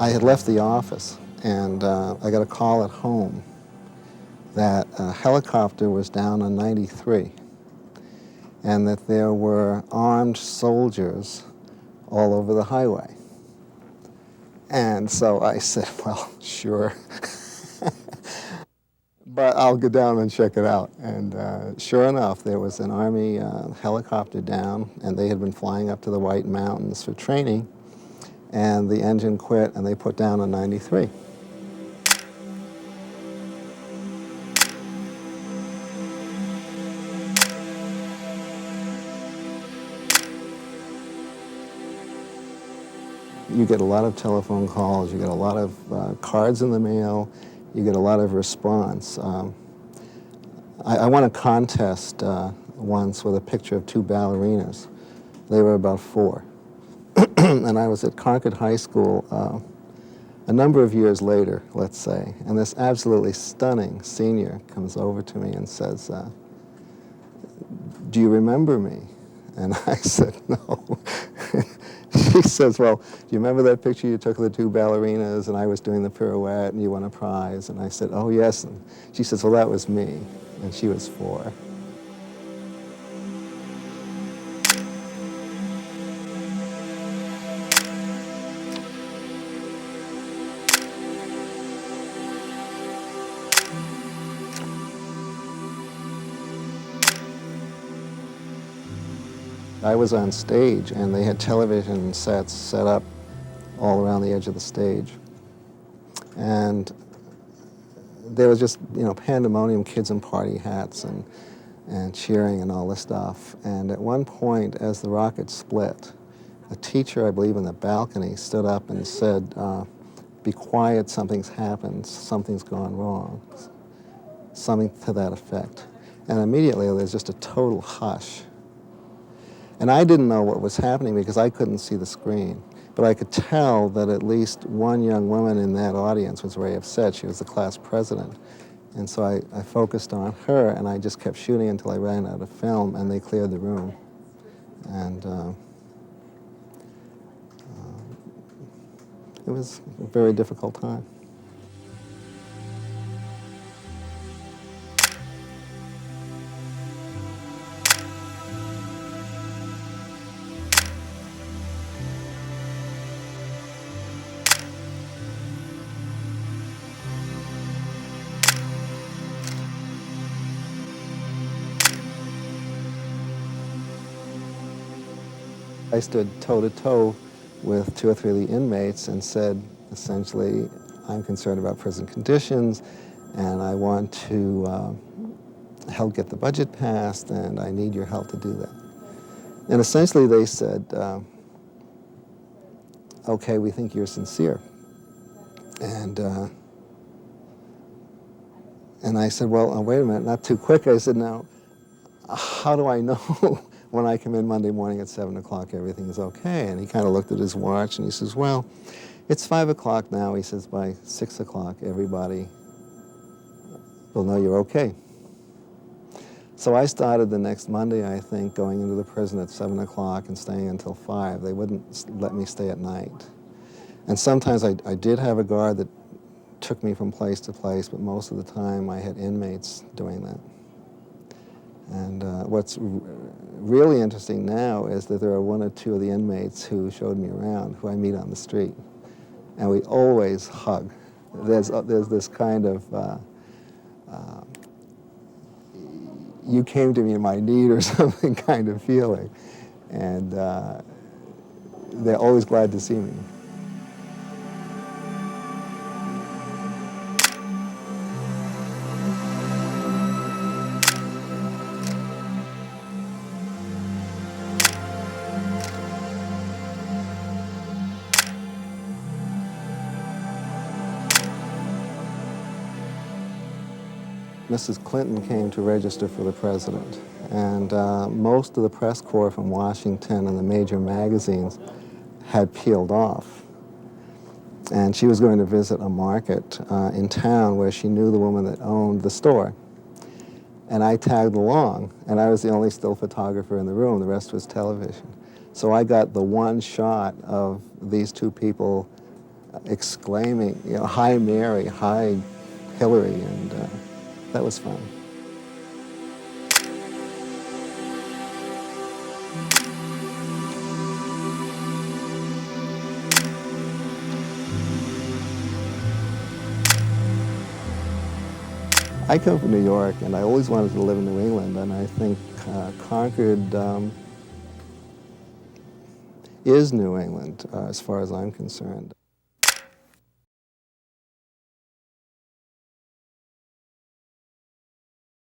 I had left the office, and I got a call at home that a helicopter was down on 93, and that there were armed soldiers all over the highway. And so I said, well, sure. But I'll go down and check it out. And sure enough, there was an Army helicopter down, and they had been flying up to the White Mountains for training, and the engine quit, and they put down a 93. You get a lot of telephone calls, you get a lot of cards in the mail, you get a lot of response. I won a contest once with a picture of two ballerinas. They were about 4. And I was at Concord High School a number of years later, let's say, and this absolutely stunning senior comes over to me and says, do you remember me? And I said, no. She says, well, do you remember that picture you took of the two ballerinas and I was doing the pirouette and you won a prize? And I said, oh, yes. And she says, well, that was me. And she was 4. I was on stage, and they had television sets set up all around the edge of the stage. And there was just, pandemonium, kids in party hats and cheering and all this stuff. And at one point, as the rocket split, a teacher, I believe, in the balcony stood up and said, be quiet, something's happened, something's gone wrong, something to that effect. And immediately, there's just a total hush. And I didn't know what was happening because I couldn't see the screen. But I could tell that at least one young woman in that audience was very upset. She was the class president. And so I focused on her, and I just kept shooting until I ran out of film, and they cleared the room. And it was a very difficult time. I stood toe-to-toe with 2 or 3 of the inmates and said, essentially, I'm concerned about prison conditions, and I want to help get the budget passed, and I need your help to do that. And essentially they said, okay, we think you're sincere. And I said, well, wait a minute, not too quick. I said, now, how do I know when I come in Monday morning at 7 o'clock everything's okay? And he kind of looked at his watch and he says, well, it's 5 o'clock now. He says, by 6 o'clock everybody will know you're okay. So I started the next Monday, I think, going into the prison at 7 o'clock and staying until 5. They wouldn't let me stay at night. And sometimes I did have a guard that took me from place to place, but most of the time I had inmates doing that. And what's really interesting now is that there are 1 or 2 of the inmates who showed me around, who I meet on the street. And we always hug. There's this kind of, you came to me in my need or something kind of feeling. And they're always glad to see me. Mrs. Clinton came to register for the president, and most of the press corps from Washington and the major magazines had peeled off. And she was going to visit a market in town where she knew the woman that owned the store. And I tagged along, and I was the only still photographer in the room. The rest was television. So I got the one shot of these 2 people exclaiming, you know, "Hi Mary, hi Hillary," and that was fun. I come from New York, and I always wanted to live in New England, and I think Concord is New England as far as I'm concerned.